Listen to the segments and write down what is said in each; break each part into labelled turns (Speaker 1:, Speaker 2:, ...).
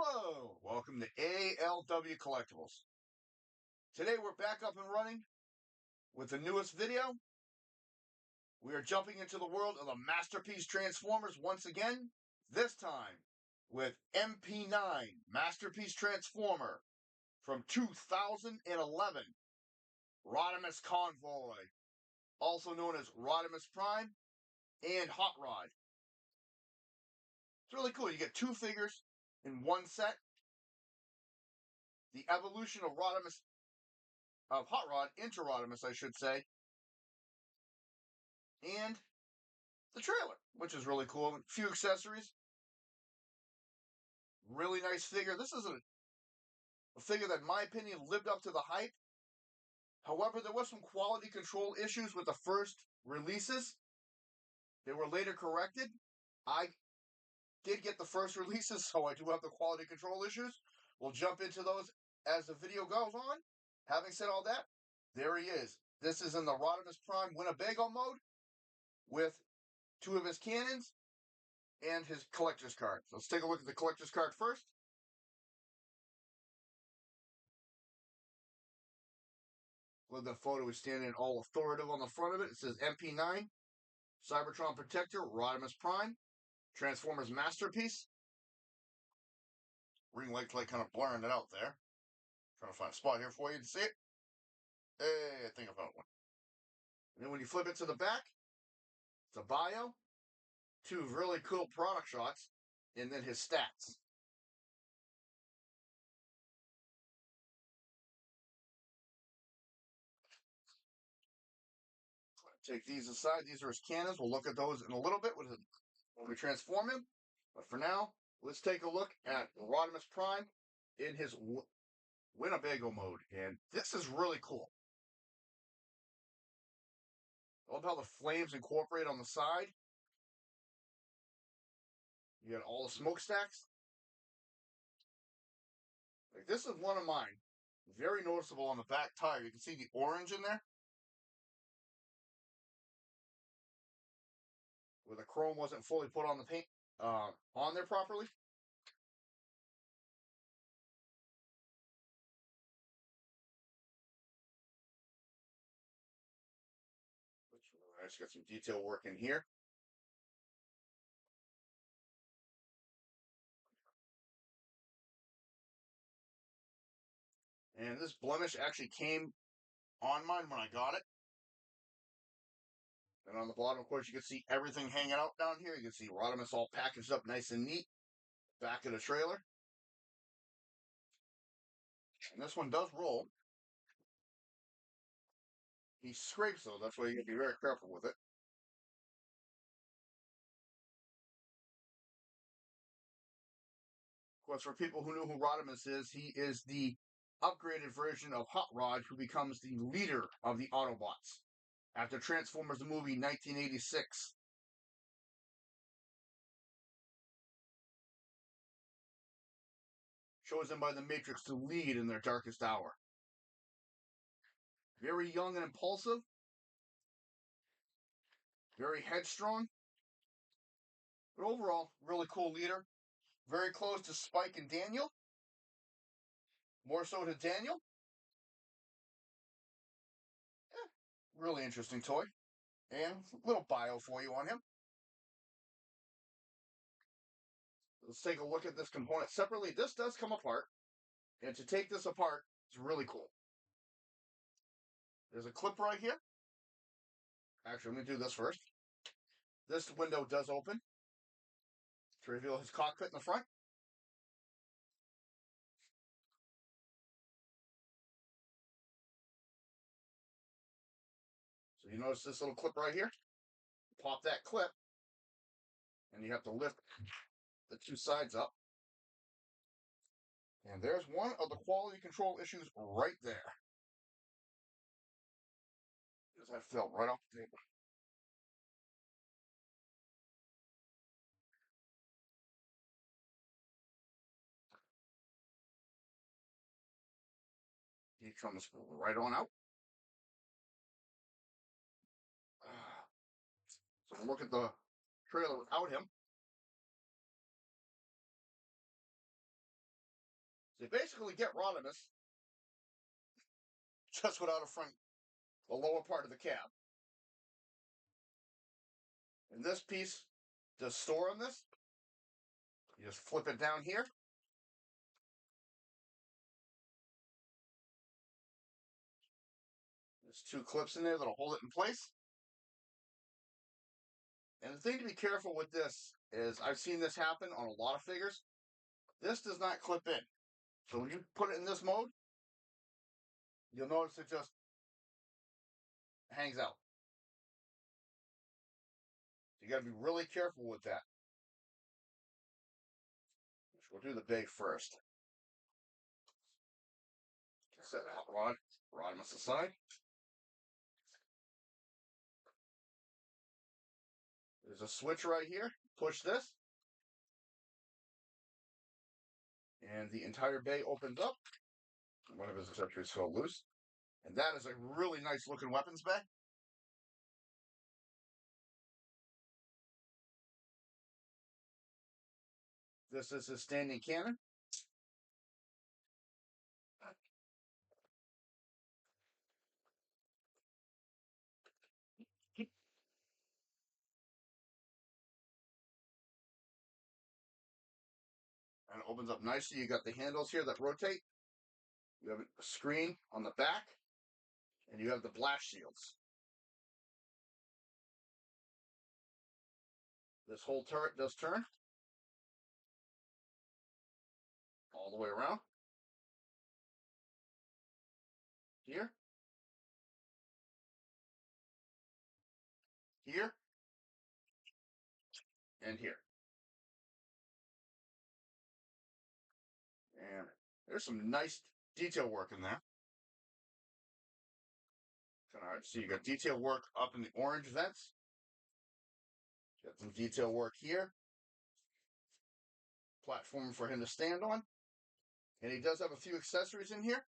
Speaker 1: Hello, welcome to ALW Collectibles. Today we're back up and running with the newest video. We are jumping into the world of the Masterpiece Transformers once again, this time with MP-9 Masterpiece Transformer from 2011, Rodimus Convoy, also known as Rodimus Prime and Hotrod. It's really cool. You get two figures in one set. The evolution of Hotrod into Rodimus, I should say, and the trailer, which is really cool. A few accessories. Really nice figure. This is a figure that, in my opinion, lived up to the hype. However, there was some quality control issues with the first releases. They were later corrected. I did get the first releases, so I do have the quality control issues. We'll jump into those as the video goes on. Having said all that, there he is. This is in the Rodimus Prime Winnebago mode with two of his cannons and his collector's card. So let's take a look at the collector's card first. With the photo is standing all authoritative on the front of it. It says MP-9, Cybertron Protector, Rodimus Prime, Transformers Masterpiece. Ring light kind of blurring it out there. Trying to find a spot here for you to see it. Hey, I think I found one. And then when you flip it to the back, it's a bio, two really cool product shots, and then his stats. Take these aside. These are his cannons. We'll look at those in a little bit when we transform him. But for now, let's take a look at Rodimus Prime in his Winnebago mode. And this is really cool. I love how the flames incorporate on the side. You got all the smokestacks. Like, this is one of mine. Very noticeable on the back tire. You can see the orange in there, where the chrome wasn't fully put on the paint on there properly. I just got some detail work in here. And this blemish actually came on mine when I got it. And on the bottom, of course, you can see everything hanging out down here. You can see Rodimus all packaged up nice and neat. Back of the trailer. And this one does roll. He scrapes though, that's why you have to be very careful with it. Of course, for people who know who Rodimus is, he is the upgraded version of Hotrod, who becomes the leader of the Autobots after Transformers the movie 1986. Chosen by the Matrix to lead in their darkest hour. Very young and impulsive. Very headstrong. But overall, really cool leader. Very close to Spike and Daniel. More so to Daniel. Really interesting toy. And a little bio for you on him. Let's take a look at this component separately. This does come apart. And to take this apart, it's really cool. There's a clip right here. Actually, let me do this first. This window does open to reveal his cockpit in the front. So you notice this little clip right here? Pop that clip, and you have to lift the two sides up. And there's one of the quality control issues right there. Because that fell right off the table. He comes right on out. So look at the trailer without him. So you basically get Rodimus just without the lower part of the cab. And this piece to store on this, you just flip it down here. There's two clips in there that'll hold it in place. And the thing to be careful with this is I've seen this happen on a lot of figures. This does not clip in. So when you put it in this mode, you'll notice it just hangs out. So you got to be really careful with that. We'll do the bay first. Set that Rodimus aside. There's a switch right here. Push this. And the entire bay opens up. One of his accessories fell loose. And that is a really nice looking weapons bay. This is his standing cannon. And it opens up nicely. You got the handles here that rotate. You have a screen on the back. And you have the blast shields. This whole turret does turn all the way around. Here. Here. And here. And there's some nice detail work in there. All right, so you got detail work up in the orange vents. Got some detail work here. Platform for him to stand on. And he does have a few accessories in here.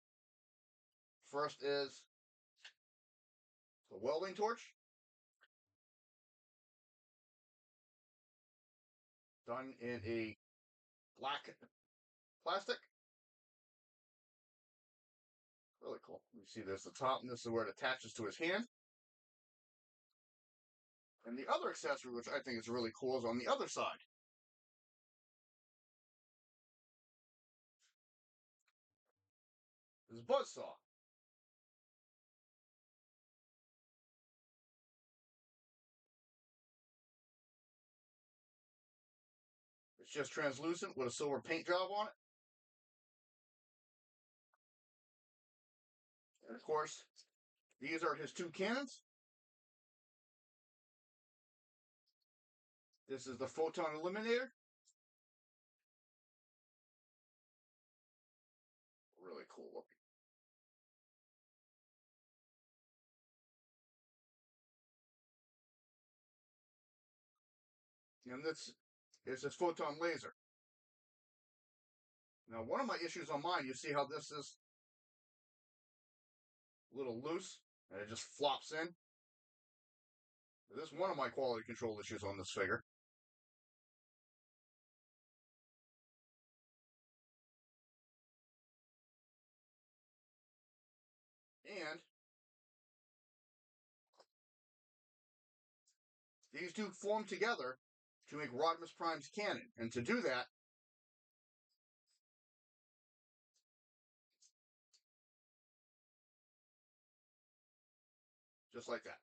Speaker 1: First is the welding torch. Done in a black plastic. Really cool. You see there's the top, and this is where it attaches to his hand. And the other accessory, which I think is really cool, is on the other side. This buzzsaw. It's just translucent with a silver paint job on it. And of course, these are his two cannons. This is the photon eliminator. Really cool looking. And this is his photon laser. Now, one of my issues on mine, you see how this is a little loose, and it just flops in. This is one of my quality control issues on this figure. And these two form together to make Rodimus Prime's cannon. And to do that, just like that.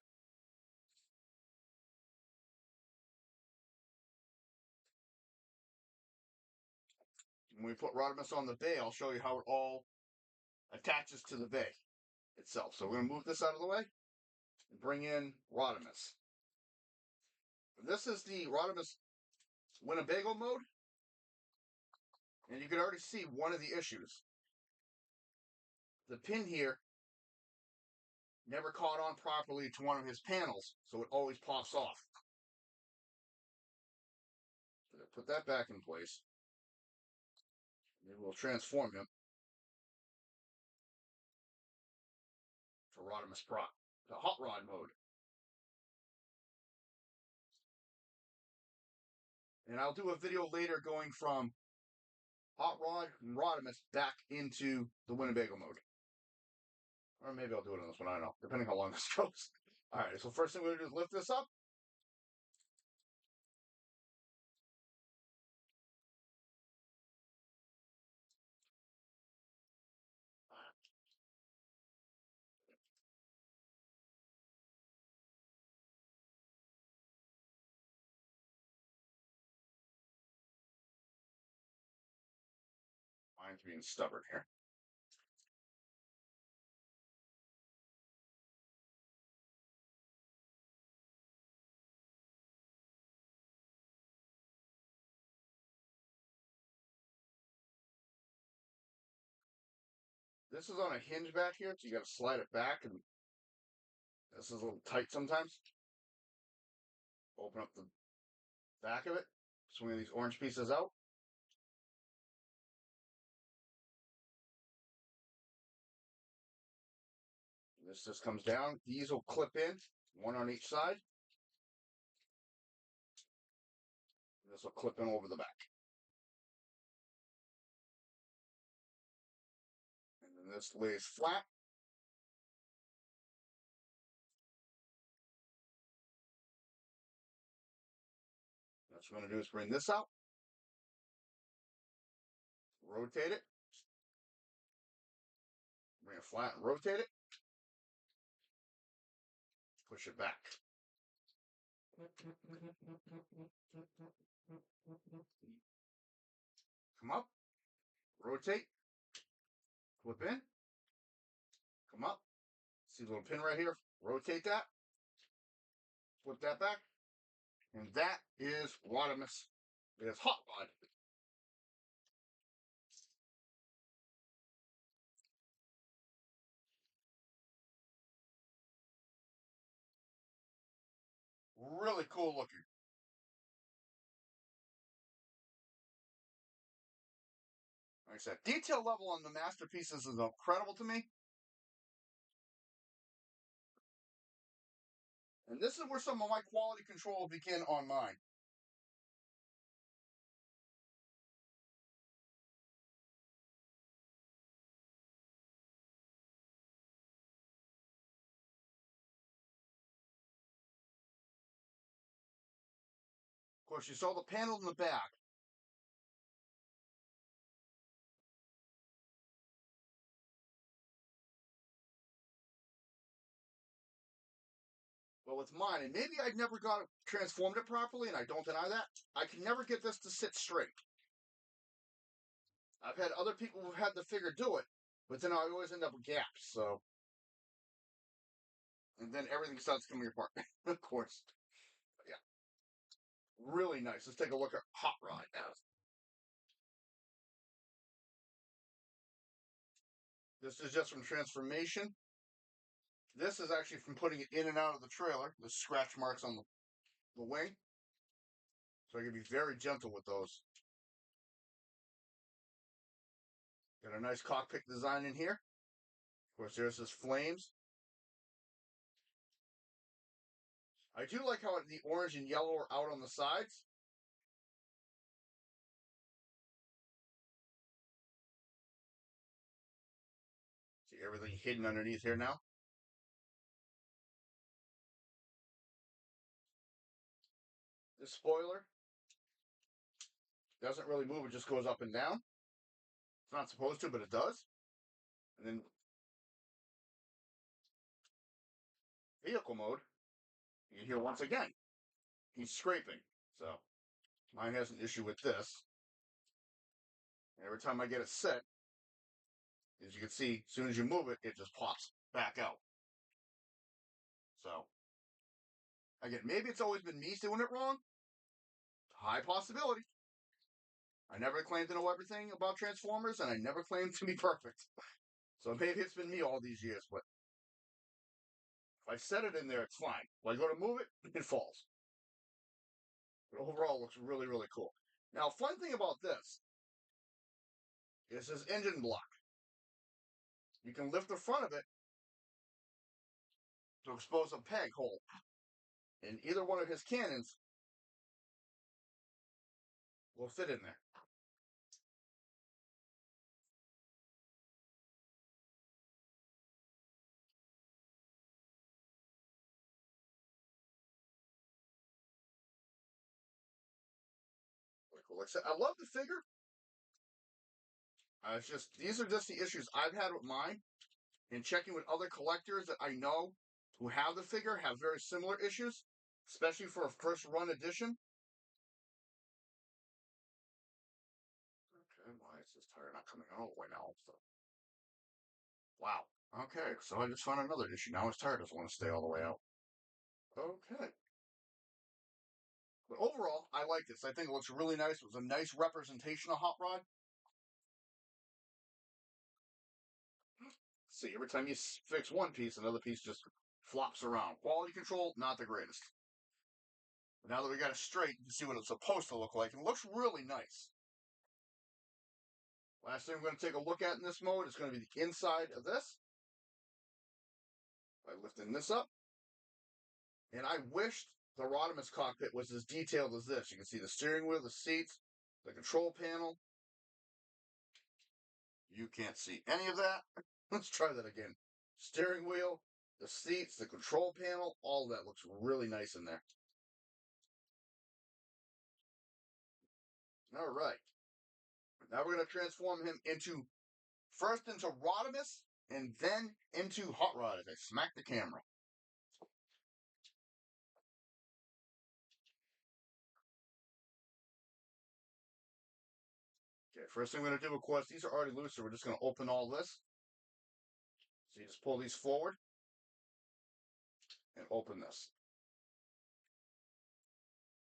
Speaker 1: When we put Rodimus on the bay, I'll show you how it all attaches to the bay itself. So we're going to move this out of the way and bring in Rodimus. This is the Rodimus Winnebago mode. And you can already see one of the issues. The pin here never caught on properly to one of his panels, so it always pops off. So put that back in place. Maybe we'll transform him to Rodimus Prime, the Hotrod mode. And I'll do a video later going from Hotrod and Rodimus back into the Winnebago mode. Or maybe I'll do it on this one, I don't know, depending how long this goes. Alright, so first thing we're going to do is lift this up. Mine's being stubborn here. This is on a hinge back here, so you got to slide it back, and this is a little tight sometimes. Open up the back of it, swing these orange pieces out. This just comes down. These will clip in, one on each side. This will clip in over the back. And then this lays flat. What we're going to do is bring this out, rotate it, bring it flat and rotate it, push it back. Come up, rotate, flip in, come up. See the little pin right here? Rotate that, flip that back, and that is Rodimus. It's Hotrod. Really cool looking. Like I said, detail level on the masterpieces is incredible to me. And this is where some of my quality control begin on mine. Of course, you saw the panel in the back. Well, with mine, and maybe I never got transformed it properly, and I don't deny that, I can never get this to sit straight. I've had other people who've had the figure do it, but then I always end up with gaps, so. And then everything starts coming apart, of course. But yeah. Really nice. Let's take a look at Hotrod now. This is just from transformation. This is actually from putting it in and out of the trailer. The scratch marks on the wing. So I can be very gentle with those. Got a nice cockpit design in here. Of course, there's his flames. I do like how the orange and yellow are out on the sides. See everything hidden underneath here now. This spoiler doesn't really move, it just goes up and down. It's not supposed to, but it does. And then vehicle mode, you can hear once again, he's scraping. So mine has an issue with this. And every time I get it set, as you can see, as soon as you move it, it just pops back out. So, again, maybe it's always been me doing it wrong. High possibility. I never claimed to know everything about Transformers, and I never claimed to be perfect. So maybe it's been me all these years, but if I set it in there, it's fine. When I go to move it, it falls. But overall, it looks really, really cool. Now, fun thing about this is his engine block. You can lift the front of it to expose a peg hole in either one of his cannons will fit in there. Like I said, I love the figure. It's just these are just the issues I've had with mine, and checking with other collectors that I know who have the figure have very similar issues, especially for a first run edition. Okay, why is this tire not coming all the way now? So, wow. Okay, so I just found another issue. Now his tire doesn't want to stay all the way out. Okay. But overall, I like this. I think it looks really nice. It was a nice representation of Hot Rod. See, every time you fix one piece, another piece just flops around. Quality control, not the greatest. But now that we got it straight, you can see what it's supposed to look like. And it looks really nice. Last thing we're going to take a look at in this mode is going to be the inside of this. By lifting this up. And I wished the Rodimus cockpit was as detailed as this. You can see the steering wheel, the seats, the control panel. You can't see any of that. Let's try that again. Steering wheel, the seats, the control panel, all of that looks really nice in there. All right. Now we're going to transform him first into Rodimus and then into Hot Rod as I smack the camera. Okay, first thing we're going to do, of course, these are already loose, so we're just going to open all this. So you just pull these forward and open this.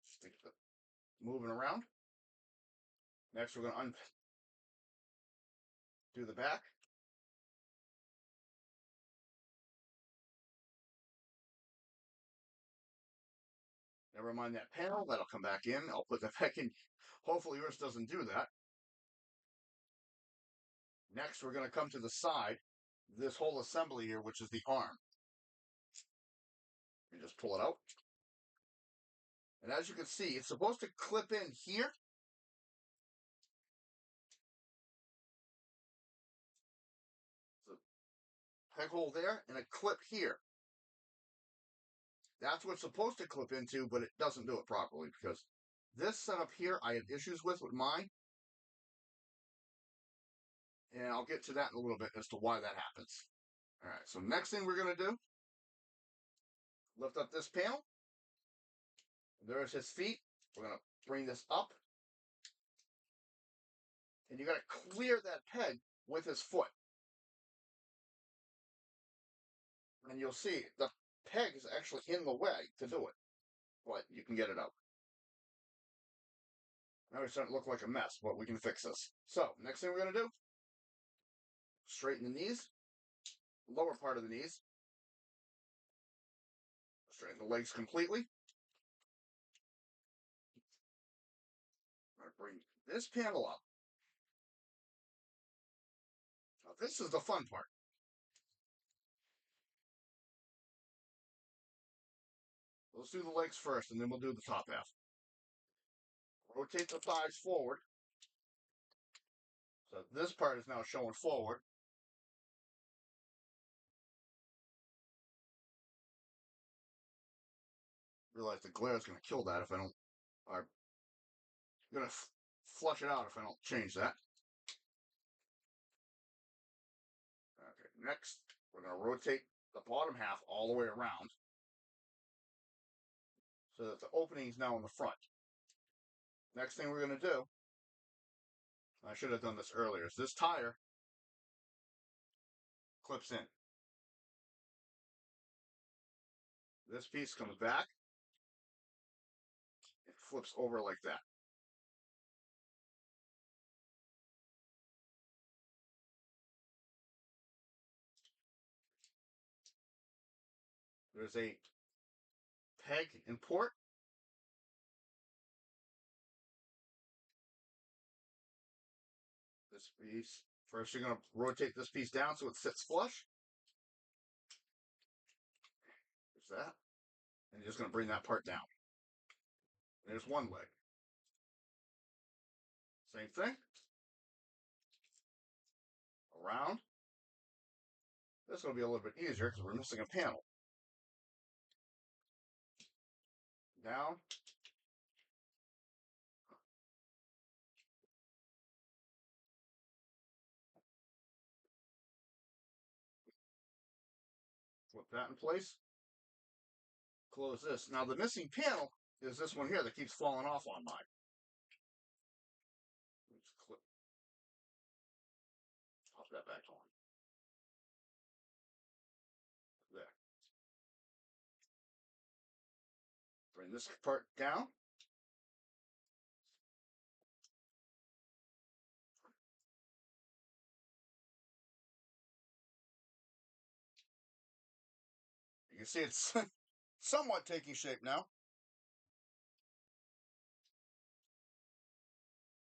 Speaker 1: Stick the moving around. Next, we're going to undo the back. Never mind that panel. That'll come back in. I'll put that back in. Hopefully yours doesn't do that. Next, we're going to come to the side. This whole assembly here, which is the arm. You just pull it out. And as you can see, it's supposed to clip in here. So peg hole there and a clip here. That's what it's supposed to clip into, but it doesn't do it properly because this setup here I have issues with mine. And I'll get to that in a little bit as to why that happens. All right, so next thing we're going to do, lift up this panel. There's his feet. We're going to bring this up. And you got to clear that peg with his foot. And you'll see the peg is actually in the way to do it. But you can get it out. Now it's starting to look like a mess, but we can fix this. So, next thing we're going to do, straighten the knees, lower part of the knees. Straighten the legs completely. I'm going to bring this panel up. Now, this is the fun part. Let's do the legs first, and then we'll do the top half. Rotate the thighs forward. So this part is now showing forward. Realize the glare is going to kill that if I don't. I'm going to flush it out if I don't change that. Okay, next we're going to rotate the bottom half all the way around so that the opening is now in the front. Next thing we're going to do, I should have done this earlier, is this tire clips in. This piece comes back. It flips over like that. There's a peg and port. This piece, first you're going to rotate this piece down so it sits flush. There's that. And you're just going to bring that part down. There's one leg. Same thing. Around. This will be a little bit easier because we're missing a panel. Down. Put that in place. Close this. Now the missing panel is this one here that keeps falling off on mine. Let's clip. Pop that back on. There. Bring this part down. You can see it's somewhat taking shape now.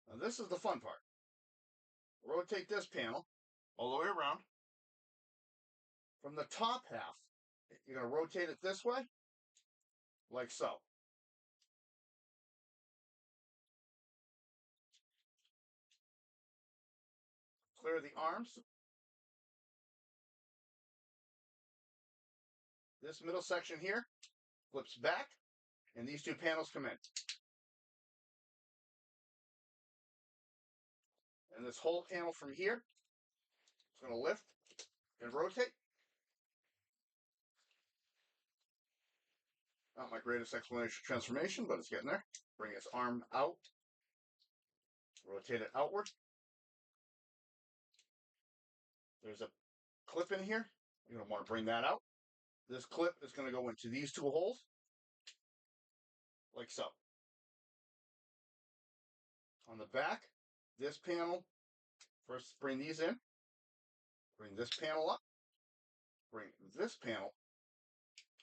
Speaker 1: Now this is the fun part. Rotate this panel all the way around. From the top half, you're going to rotate it this way, like so. Clear the arms. This middle section here flips back, and these two panels come in. And this whole panel from here is going to lift and rotate. Not my greatest explanation of transformation, but it's getting there. Bring its arm out. Rotate it outward. There's a clip in here. You're going to want to bring that out. This clip is going to go into these two holes, like so. On the back, this panel, first bring these in. Bring this panel up. Bring this panel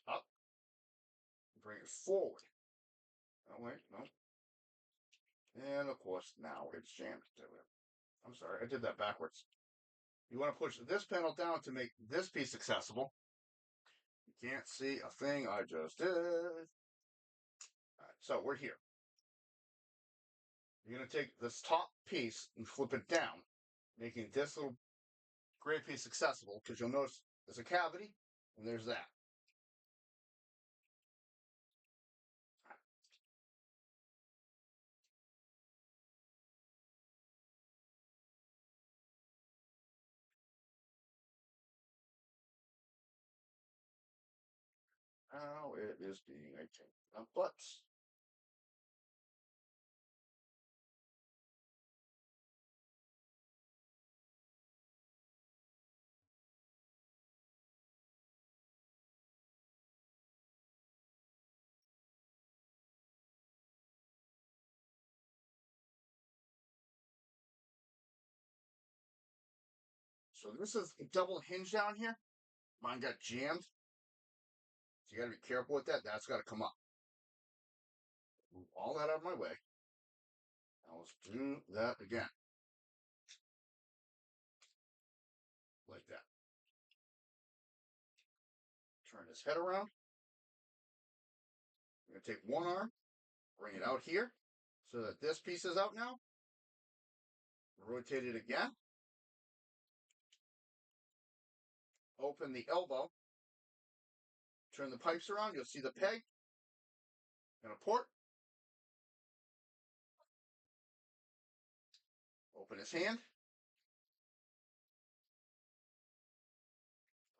Speaker 1: up. Bring it forward. Oh, wait, no. And of course, now it's jammed. I'm sorry, I did that backwards. You want to push this panel down to make this piece accessible. You can't see a thing I just did. All right, so we're here. You're going to take this top piece and flip it down, making this little gray piece accessible, because you'll notice there's a cavity, and there's that. Now it is being a chain of butts. So this is a double hinge down here. Mine got jammed. So you got to be careful with that. That's got to come up. Move all that out of my way. Now let's do that again. Like that. Turn his head around. I'm going to take one arm, bring it out here, so that this piece is out now. Rotate it again. Open the elbow. Turn the pipes around. You'll see the peg and a port. Open his hand.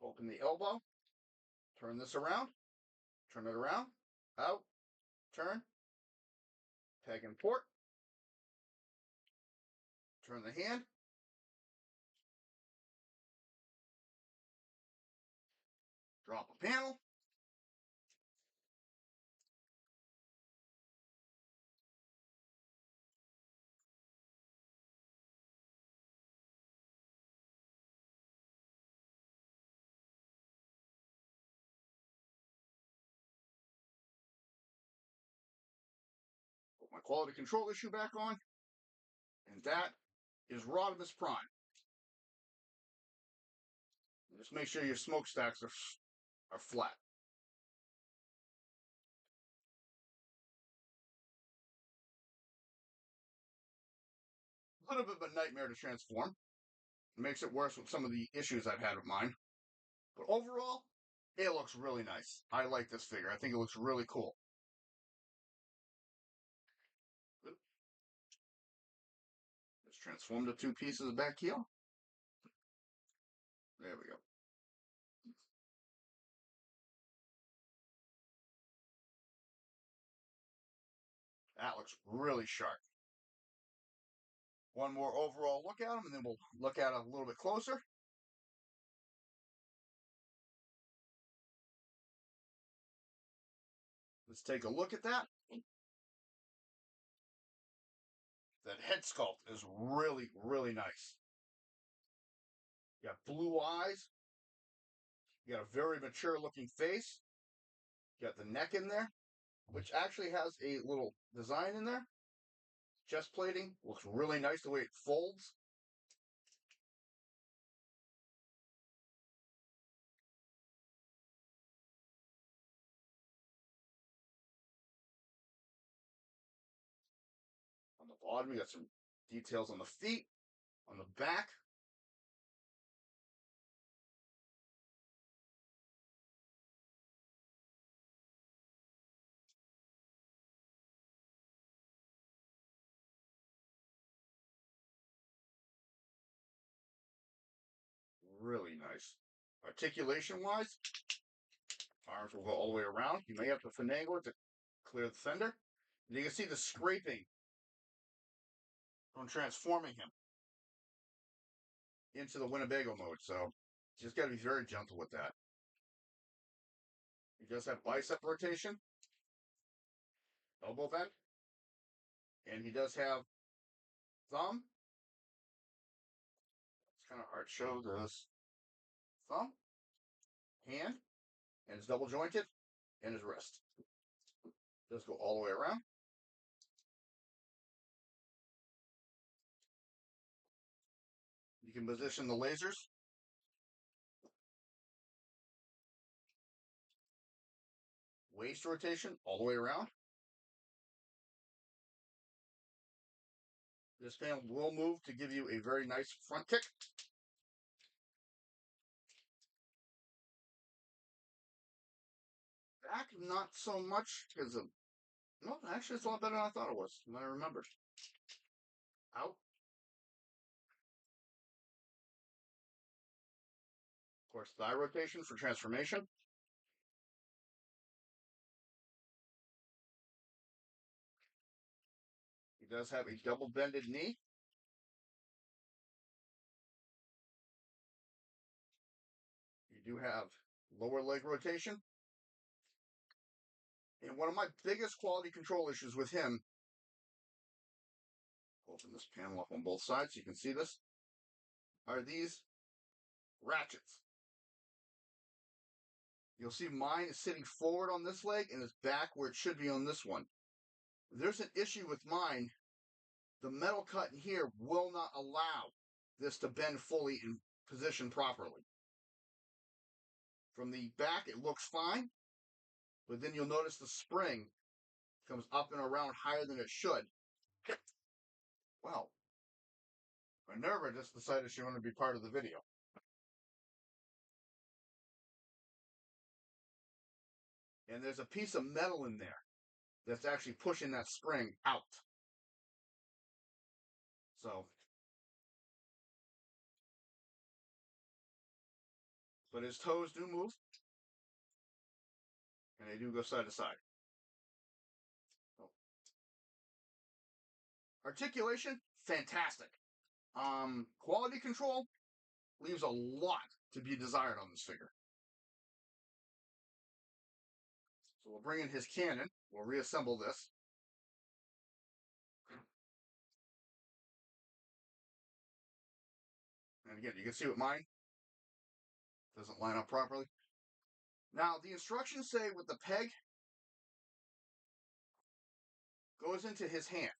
Speaker 1: Open the elbow. Turn this around. Turn it around. Out. Turn. Peg and port. Turn the hand. Drop a panel. Put my quality control issue back on. And that is Rodimus Prime. Just make sure your smokestacks are flat. A little bit of a nightmare to transform. It makes it worse with some of the issues I've had with mine. But overall, it looks really nice. I like this figure. I think it looks really cool. Let's transform the two pieces back here. There we go. That looks really sharp. One more overall look at them, and then we'll look at it a little bit closer. Let's take a look at that. That head sculpt is really, really nice. You got blue eyes. You got a very mature looking face. You got the neck in there, which actually has a little design in there. Chest plating looks really nice the way it folds. On the bottom, you got some details on the feet, on the back. Really nice. Articulation wise, arms will go all the way around. You may have to finagle it to clear the fender. And you can see the scraping from transforming him into the Winnebago mode. So you just got to be very gentle with that. He does have bicep rotation, elbow bend, and he does have thumb. It's kind of hard to show this thumb, hand, and it's double jointed, and his wrist. Does go all the way around. You can position the lasers. Waist rotation all the way around. This panel will move to give you a very nice front kick. Back, not so much, because no, actually, it's a lot better than I thought it was, than I remembered. Out. Of course, thigh rotation for transformation. He does have a double bended knee. You do have lower leg rotation. And one of my biggest quality control issues with him, open this panel up on both sides so you can see this, are these ratchets. You'll see mine is sitting forward on this leg and it's back where it should be on this one. There's an issue with mine. The metal cut in here will not allow this to bend fully in position properly. From the back, it looks fine, but then you'll notice the spring comes up and around higher than it should. Well, Minerva just decided she wanted to be part of the video. And there's a piece of metal in there that's actually pushing that spring out. So, but his toes do move, and they do go side to side. So, articulation, fantastic. Quality control leaves a lot to be desired on this figure. So we'll bring in his cannon. We'll reassemble this. And again, you can see what mine doesn't line up properly. Now, the instructions say with the peg goes into his hand.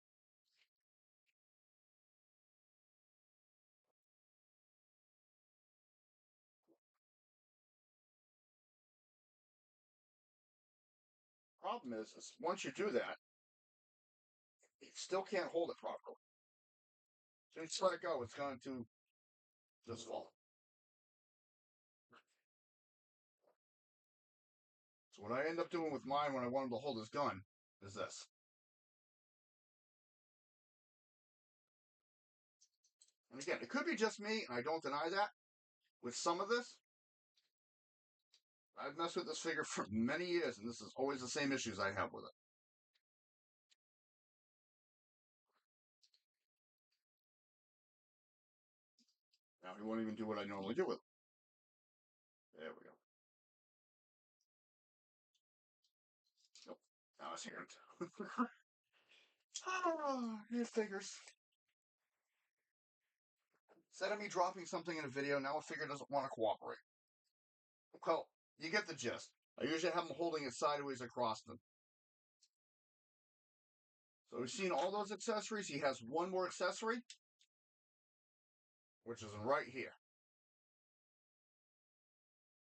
Speaker 1: Problem is once you do that, it still can't hold it properly. So you just let it go, it's going to just fall. So what I end up doing with mine when I want him to hold his gun is this. And again, it could be just me, and I don't deny that. With some of this, I've messed with this figure for many years, and this is always the same issues I have with it. Now he won't even do what I normally do with it. There we go. Nope. Now it's here. It figures. Instead of me dropping something in a video, now a figure doesn't want to cooperate. Well, you get the gist. I usually have him holding it sideways across them. So we've seen all those accessories. He has one more accessory, which is right here.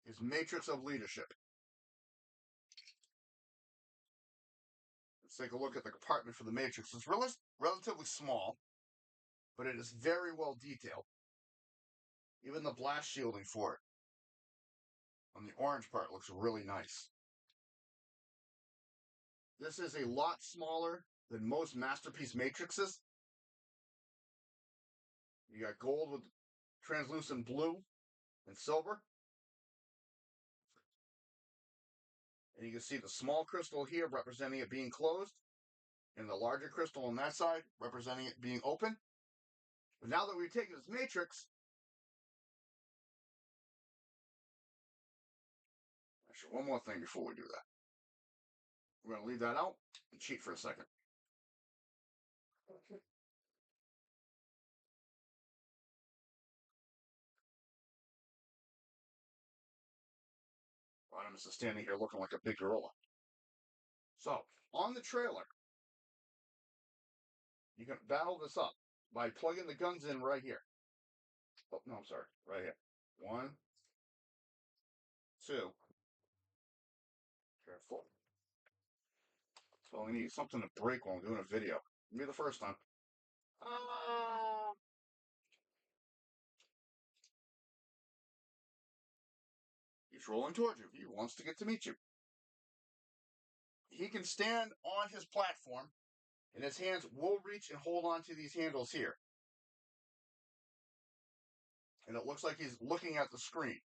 Speaker 1: His Matrix of Leadership. Let's take a look at the compartment for the Matrix. It's relatively small, but it is very well detailed. Even the blast shielding for it on the orange part looks really nice. This is a lot smaller than most Masterpiece Matrixes. You got gold with translucent blue and silver. And you can see the small crystal here representing it being closed, and the larger crystal on that side representing it being open. But now that we've taken this matrix, actually, one more thing before we do that. We're going to leave that out and cheat for a second. Rodiums is standing here looking like a big gorilla. So, on the trailer, you can battle this up by plugging the guns in right here. Oh, no, I'm sorry. Right here. 1, 2. Careful. So I need something to break while I'm doing a video. Maybe the first time. He's rolling towards you. He wants to get to meet you. He can stand on his platform, and his hands will reach and hold on to these handles here. And it looks like he's looking at the screen.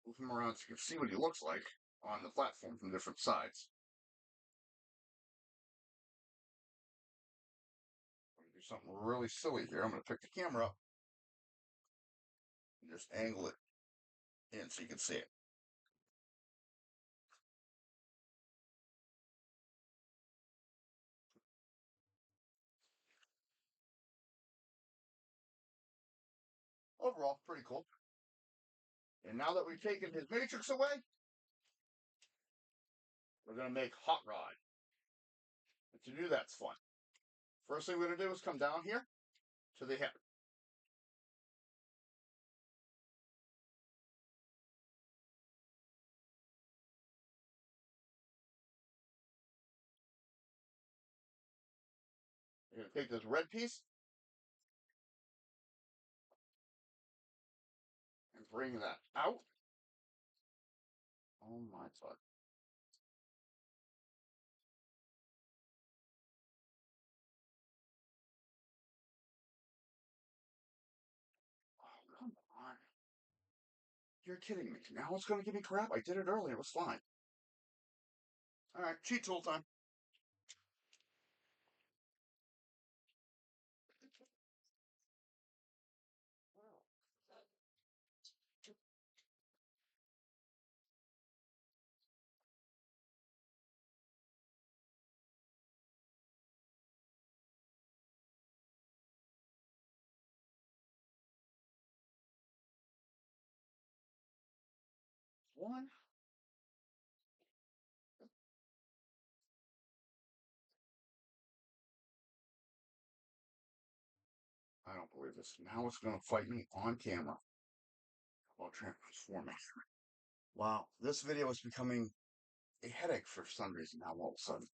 Speaker 1: Move him around so you can see what he looks like on the platform from different sides. I'm going to do something really silly here. I'm going to pick the camera up and just angle it in so you can see it. Overall, pretty cool. And now that we've taken his matrix away, we're going to make Hotrod. And to do that's fun. First thing we're going to do is come down here to the hip. You're going to take this red piece and bring that out. Oh my God. Oh, come on. You're kidding me. Now it's going to give me crap? I did it earlier. It was fine. All right, cheat tool time. One. I don't believe this. Now it's going to fight me on camera while transforming. Wow, this video is becoming a headache for some reason now all of a sudden.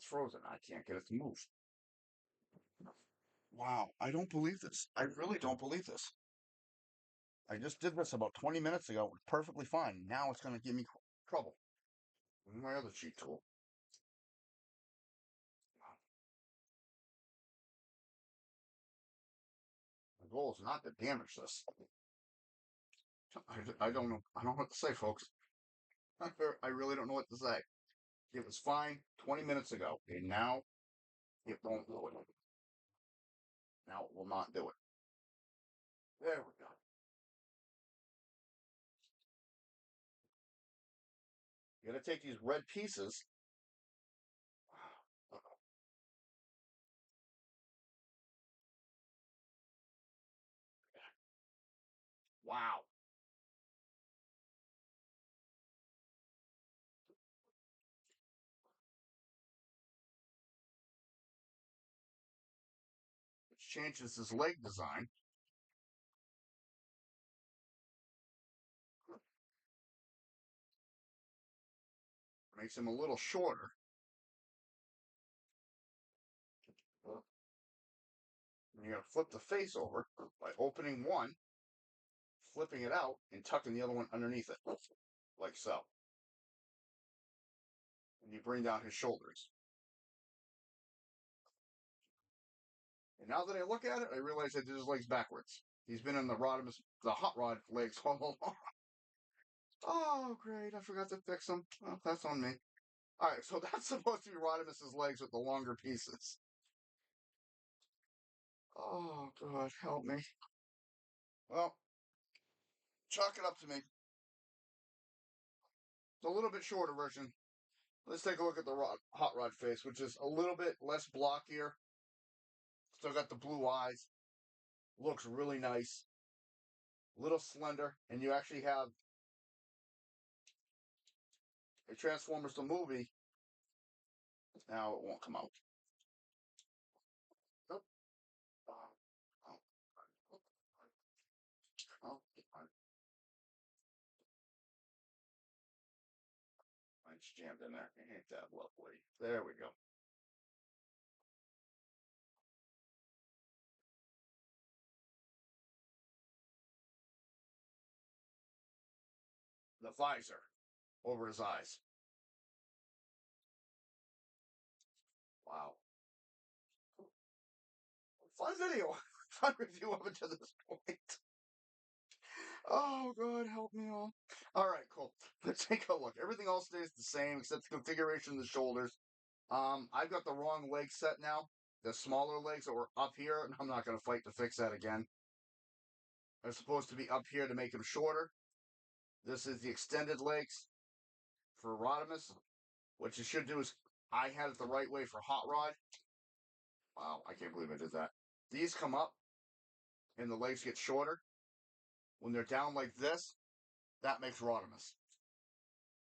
Speaker 1: it's frozen. I can't get it to move. Wow, I don't believe this. I really don't believe this. I just did this about 20 minutes ago. It was perfectly fine. Now it's going to give me trouble. My other cheat tool. The goal is not to damage this. I don't know. I don't know what to say, folks. I really don't know what to say. It was fine 20 minutes ago, and now it won't do it. Now it will not do it. There we go. You got to take these red pieces. Wow. Which changes his leg design. Makes him a little shorter. And you're going to flip the face over by opening one, flipping it out, and tucking the other one underneath it, like so. And you bring down his shoulders. And now that I look at it, I realize I did his legs backwards. He's been in the Rodimus, the Hotrod legs all along. Oh, great. I forgot to fix them. Well, that's on me. All right, so that's supposed to be Rodimus's legs with the longer pieces. Oh, God, help me. Well, chalk it up to me. It's a little bit shorter version. Let's take a look at the hot rod face, which is a little bit less blockier. Still got the blue eyes. Looks really nice. Little slender, and you actually have a Transformers the movie. Now it won't come out. Nope. It's jammed in there. Ain't that lovely? There we go. The visor over his eyes. Wow. Fun video. Fun review of it to this point. Oh, God, help me all. All right, cool. Let's take a look. Everything else stays the same except the configuration of the shoulders. I've got the wrong leg set now. The smaller legs that were up here, and I'm not going to fight to fix that again. They're supposed to be up here to make him shorter. This is the extended legs for Rodimus. What you should do is, I had it the right way for Hot Rod. Wow, I can't believe I did that. These come up, and the legs get shorter. When they're down like this, that makes Rodimus.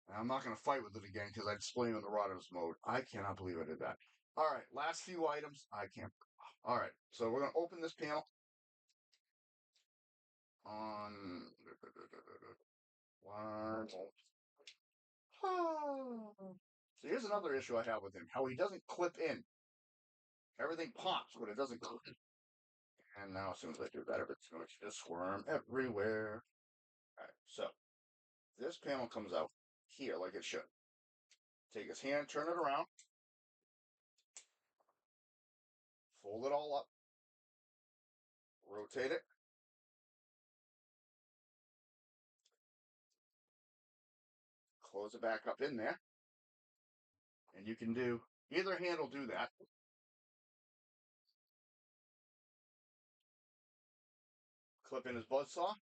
Speaker 1: And I'm not going to fight with it again because I display him in the Rodimus mode. I cannot believe I did that. All right, last few items. I can't. All right, so we're going to open this panel on one. So here's another issue I have with him: how he doesn't clip in. Everything pops, but it doesn't clip in. And now, as soon as I do that, it's going to just squirm everywhere. All right, so this panel comes out here like it should. Take his hand, turn it around, fold it all up, rotate it, close it back up in there, and you can do either hand will do that. Clip in his buzzsaw.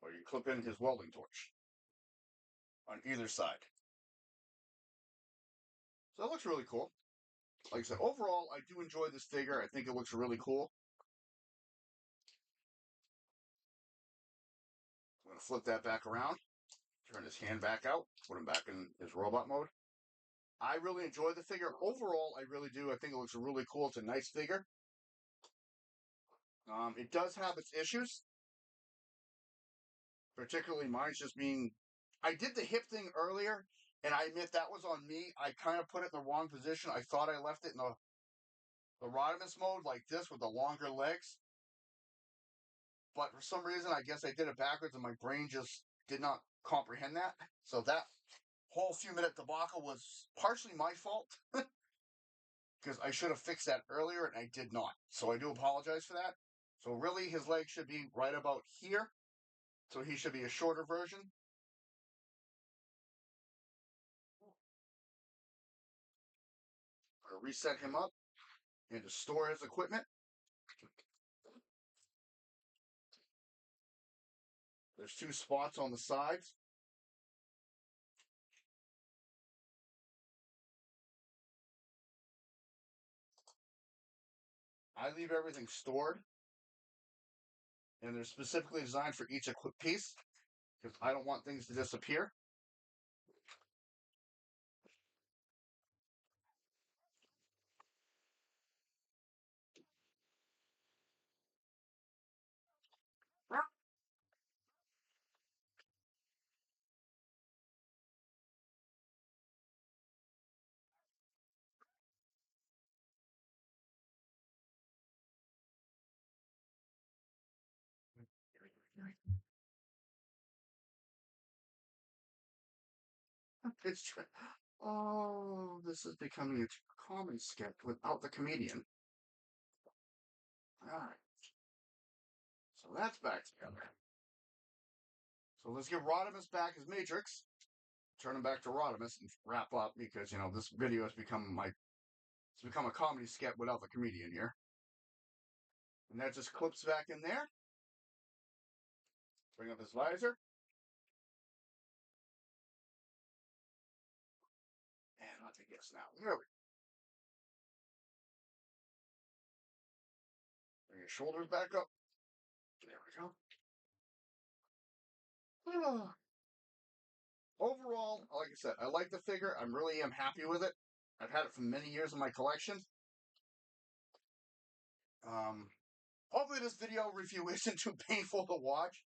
Speaker 1: Or you clip in his welding torch on either side. So that looks really cool. Like I said, overall, I do enjoy this figure. I think it looks really cool. I'm going to flip that back around, turn his hand back out, put him back in his robot mode. I really enjoy the figure. Overall, I really do. I think it looks really cool. It's a nice figure. It does have its issues. particularly mine's just being. I did the hip thing earlier, and I admit that was on me. I kind of put it in the wrong position. I thought I left it in the Rodimus mode like this with the longer legs. But for some reason, I guess I did it backwards and my brain just did not comprehend that. So that whole few minute debacle was partially my fault because I should have fixed that earlier and I did not. So I do apologize for that. So really, his leg should be right about here. So he should be a shorter version. I'm gonna reset him up and to store his equipment. There's 2 spots on the sides. I leave everything stored, and they're specifically designed for each equip piece because I don't want things to disappear. It's true. Oh, this is becoming a comedy sketch without the comedian. All right, so that's back together. So let's give Rodimus back his Matrix, turn him back to Rodimus, and wrap up because this video has become it's become a comedy sketch without the comedian here. And that just clips back in there. Bring up his visor. And let me guess now. There we go. Bring his shoulders back up. There we go. Overall, like I said, I like the figure. I really am happy with it. I've had it for many years in my collection. Hopefully this video review isn't too painful to watch.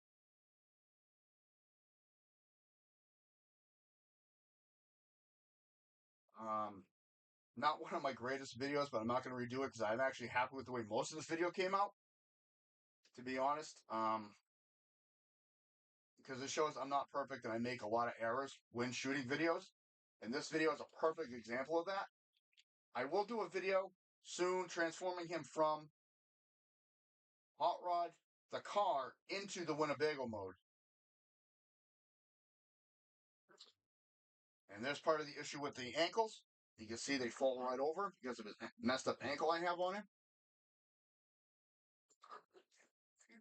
Speaker 1: Not one of my greatest videos, but I'm not going to redo it because I'm actually happy with the way most of this video came out, to be honest. Because it shows I'm not perfect and I make a lot of errors when shooting videos. And this video is a perfect example of that. I will do a video soon transforming him from Hotrod, the car, into the Winnebago mode. And there's part of the issue with the ankles. You can see they fall right over because of his messed up ankle I have on him.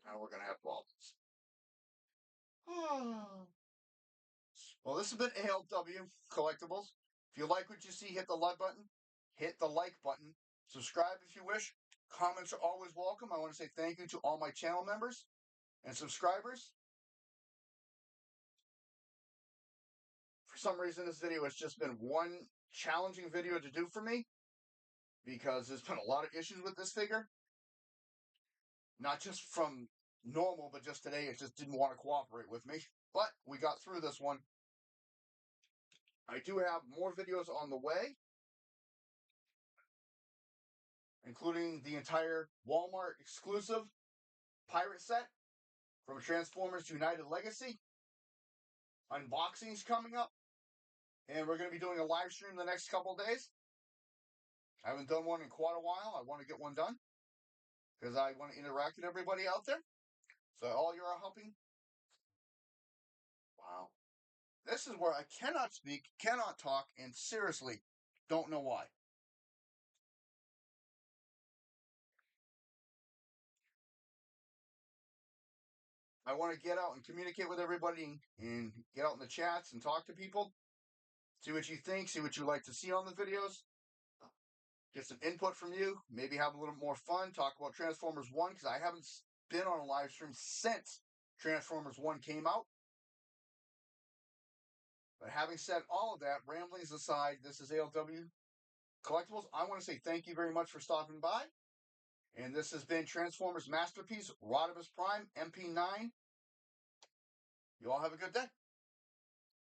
Speaker 1: Now we're going to have problems. Well, this has been ALW Collectibles. If you like what you see, hit the like button. Hit the like button. Subscribe if you wish. Comments are always welcome. I want to say thank you to all my channel members and subscribers. For some reason, this video has just been one challenging video to do for me because there's been a lot of issues with this figure. Not just from normal, but just today it just didn't want to cooperate with me. But we got through this one. I do have more videos on the way, including the entire Walmart exclusive pirate set from Transformers United Legacy. Unboxings coming up, and we're going to be doing a live stream the next couple days. I haven't done one in quite a while. I want to get one done because I want to interact with everybody out there. So all you're helping. Wow. This is where I cannot speak, cannot talk, and seriously don't know why. I want to get out and communicate with everybody and get out in the chats and talk to people. See what you think, see what you like to see on the videos. Get some input from you. Maybe have a little more fun. Talk about Transformers 1 because I haven't been on a live stream since Transformers 1 came out. But having said all of that, ramblings aside, this is ALW Collectibles. I want to say thank you very much for stopping by. And this has been Transformers Masterpiece, Rodimus Prime, MP-9. You all have a good day.